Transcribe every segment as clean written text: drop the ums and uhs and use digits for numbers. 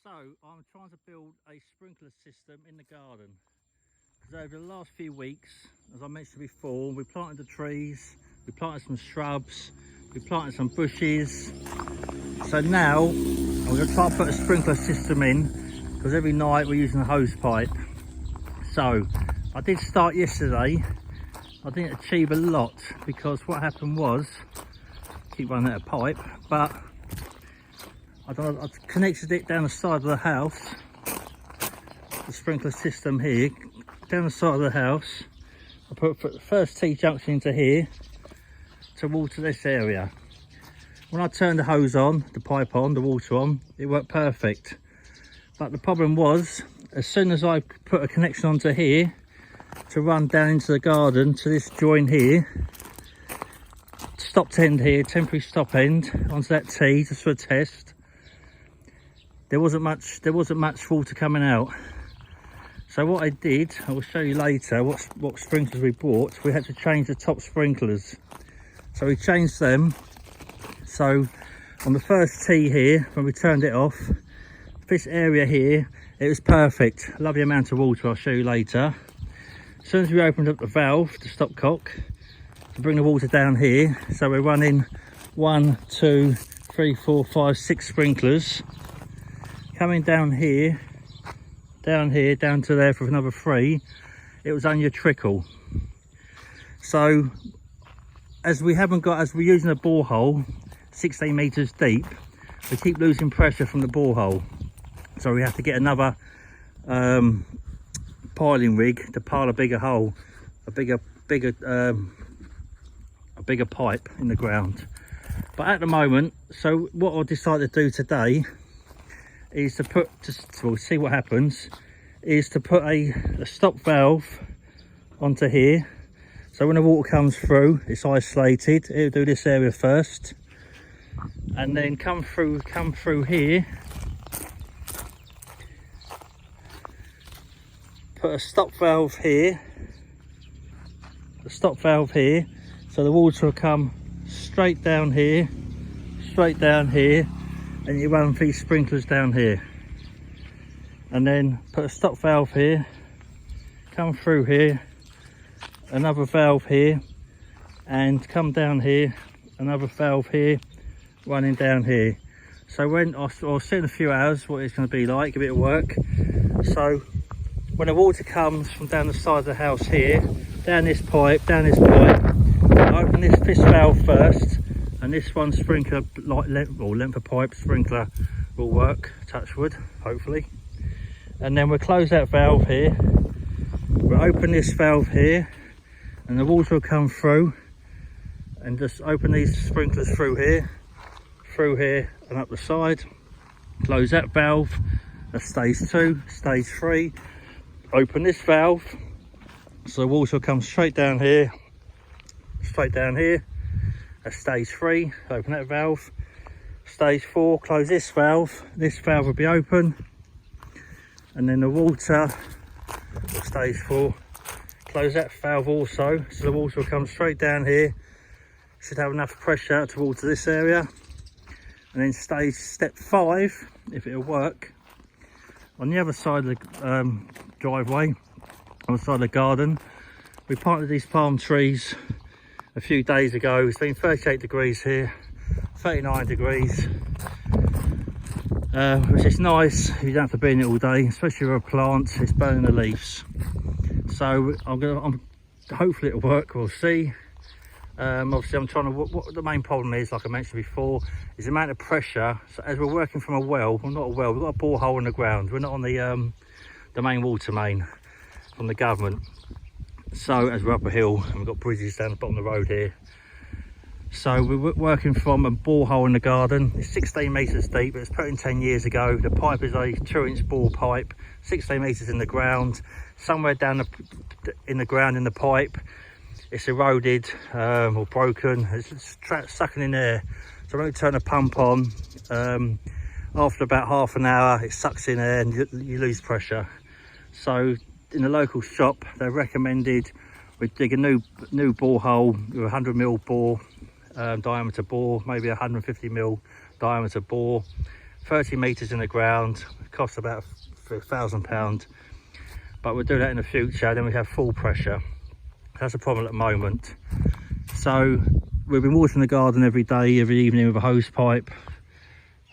So I'm trying to build a sprinkler system in the garden because over the last few weeks, as I mentioned before, we planted the trees, we planted some shrubs, we planted some bushes. So now I'm going to try and put a sprinkler system in because every night we're using a hose pipe. So I did start yesterday. I didn't achieve a lot because what happened was, keep running out of pipe, but I connected it down the side of the house, the sprinkler system here, down the side of the house. I put the first T-junction into here to water this area. When I turned the hose on, the pipe on, the water on, it worked perfect. But the problem was, as soon as I put a connection onto here to run down into the garden to this join here, stopped end here, temporary stop end onto that T just for a test, there wasn't much water coming out. So what I did, I will show you later what sprinklers we bought. We had to change the top sprinklers, so we changed them. So on the first T here, when we turned it off, this area here, it was perfect. Lovely amount of water, I'll show you later. As soon as we opened up the valve, the stopcock, to bring the water down here, so we're running 1, 2, 3, 4, 5, 6 sprinklers coming down here, down to there for another 3. It was only a trickle. So as we're using a borehole 16 meters deep, we keep losing pressure from the borehole, so we have to get another piling rig to pile a bigger hole, a bigger pipe in the ground. But at the moment, so what I decided to do today is to put, we'll see what happens, is to put a stop valve onto here. So when the water comes through, it's isolated. It'll do this area first, and then come through here, put a stop valve here, so the water will come straight down here, and you run these sprinklers down here. And then put a stop valve here, come through here, another valve here, and come down here, another valve here, running down here. So when I'll see in a few hours what it's going to be like, a bit of work. So when the water comes from down the side of the house here, down this pipe, I open this valve first, and this one sprinkler length of pipe sprinkler will work, touch wood, hopefully. And then we'll close that valve here, we'll open this valve here, and the water will come through, and just open these sprinklers through here and up the side. Close that valve, that's stage 2. Stage 3, open this valve, so the water will come straight down here, that's stage 3, open that valve. Stage 4, close this valve will be open, and then the water, stage 4, close that valve also, so the water will come straight down here, should have enough pressure to water this area. And then step 5, if it'll work, on the other side of the driveway, on the side of the garden, we planted these palm trees a few days ago. It's been 38 degrees here, 39 degrees, which is nice. You don't have to be in it all day, especially with a plant, it's burning the leaves. So hopefully it'll work, we'll see. Obviously I'm trying to, what the main problem is, like I mentioned before, is the amount of pressure. So as we're working from a well, not a well, we've got a borehole in the ground, we're not on the main water main from the government. So as we're up a hill and we've got bridges down the bottom of the road here, so we're working from a borehole in the garden. It's 16 meters deep, it was put in 10 years ago. The pipe is a 2-inch bore pipe, 16 meters in the ground. Somewhere down in the ground in the pipe, it's eroded or broken, it's sucking in air. So when we turn the pump on, after about half an hour it sucks in air and you lose pressure. So in the local shop they recommended we dig a new borehole with 100mm bore, diameter bore, maybe 150mm diameter bore, 30 meters in the ground. It costs about £1,000, but we'll do that in the future. Then we have full pressure. That's a problem at the moment. So we've been watering the garden every day, every evening with a hose pipe,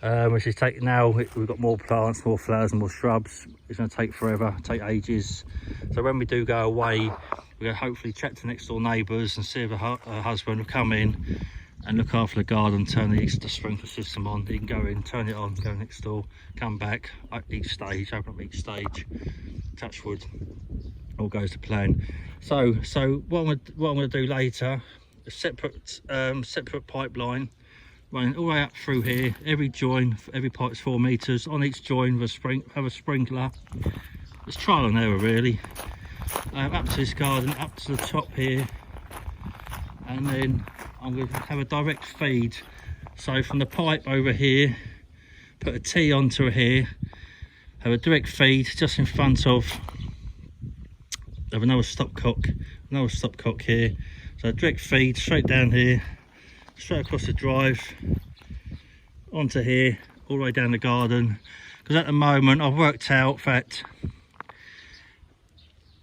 which is taking now. We've got more plants, more flowers and more shrubs. It's going to take forever, take ages. So when we do go away, we're going to hopefully check the next door neighbours and see if her husband will come in and look after the garden, turn the sprinkler system on. He can go in, turn it on, go next door, come back at each stage, open up each stage, touch wood, all goes to plan. So what I'm going to do later, a separate pipeline running all the way up through here. Every join, every pipe's 4 meters. On each join, have a sprinkler. It's trial and error really. Up to this garden, up to the top here, and then I'm going to have a direct feed. So from the pipe over here, put a T onto here, have a direct feed just in front of another stopcock here. So a direct feed straight down here, straight across the drive, onto here, all the way down the garden. Because at the moment I've worked out that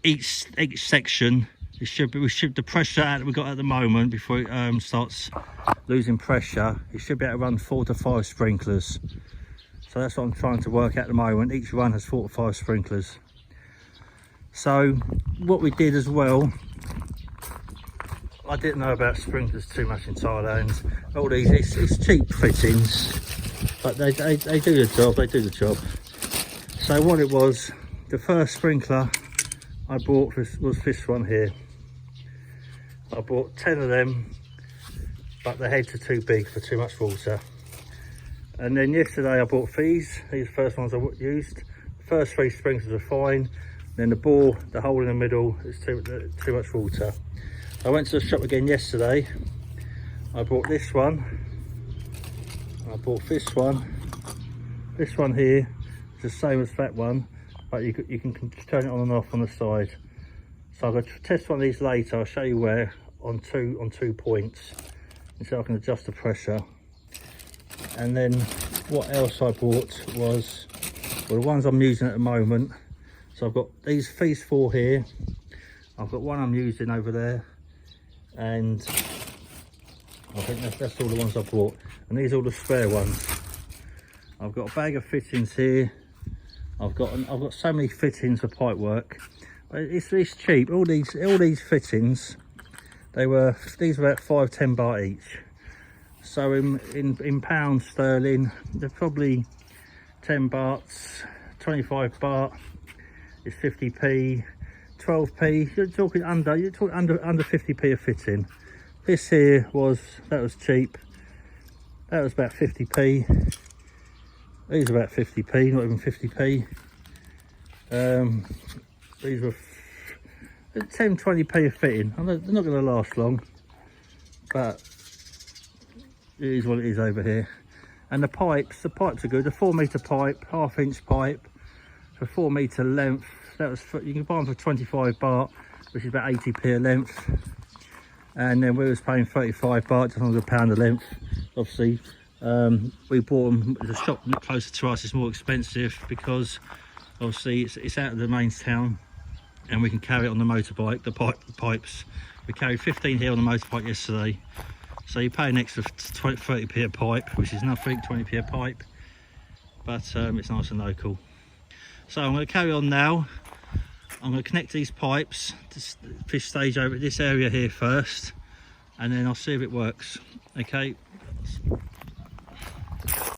each section, the pressure that we've got at the moment, before it starts losing pressure, it should be able to run 4 to 5 sprinklers. So that's what I'm trying to work out at the moment. Each run has 4 to 5 sprinklers. So what we did as well, I didn't know about sprinklers too much in Thailand. All these, it's cheap fittings, but they do the job. So what it was, the first sprinkler I bought was this one here. I bought 10 of them, but the heads are too big for too much water. And then yesterday I bought these are the first ones I used. The first 3 sprinklers are fine. Then the bore, the hole in the middle, is too much water. I went to the shop again yesterday. I bought this one. I bought this one. This one here is the same as that one, but you can turn it on and off on the side. So I'm going to test one of these later. I'll show you where, on two points, and so I can adjust the pressure. And then what else I bought was, well, the ones I'm using at the moment. So I've got these 4 here. I've got one I'm using over there, and I think that's all the ones I bought. And these are all the spare ones. I've got a bag of fittings here. I've got so many fittings for pipe work. It's cheap. All these fittings, these were about 5-10 baht each. So in pounds sterling, they're probably 10 bahts, 25 baht is 50p, 12p. You're talking under 50p a fitting. This here was cheap. That was about 50p. These are about 50p, not even 50p. These were 10-20p a fitting. They're not going to last long, but it is what it is over here. And the pipes are good. A 4 metre pipe, 1/2 inch pipe, for 4 metre length. You can buy them for 25 baht, which is about 80p a length. And then we was paying 35 baht, just under £1 a length. Obviously, we bought them at a shop closer to us. It's more expensive because obviously it's out of the main town, and we can carry it on the motorbike. The pipes, we carried 15 here on the motorbike yesterday. So you pay an extra 30p a pipe, which is nothing, 20p a pipe, but it's nice and local. So I'm going to carry on now. I'm going to connect these pipes to fish stage over this area here first, and then I'll see if it works. Okay.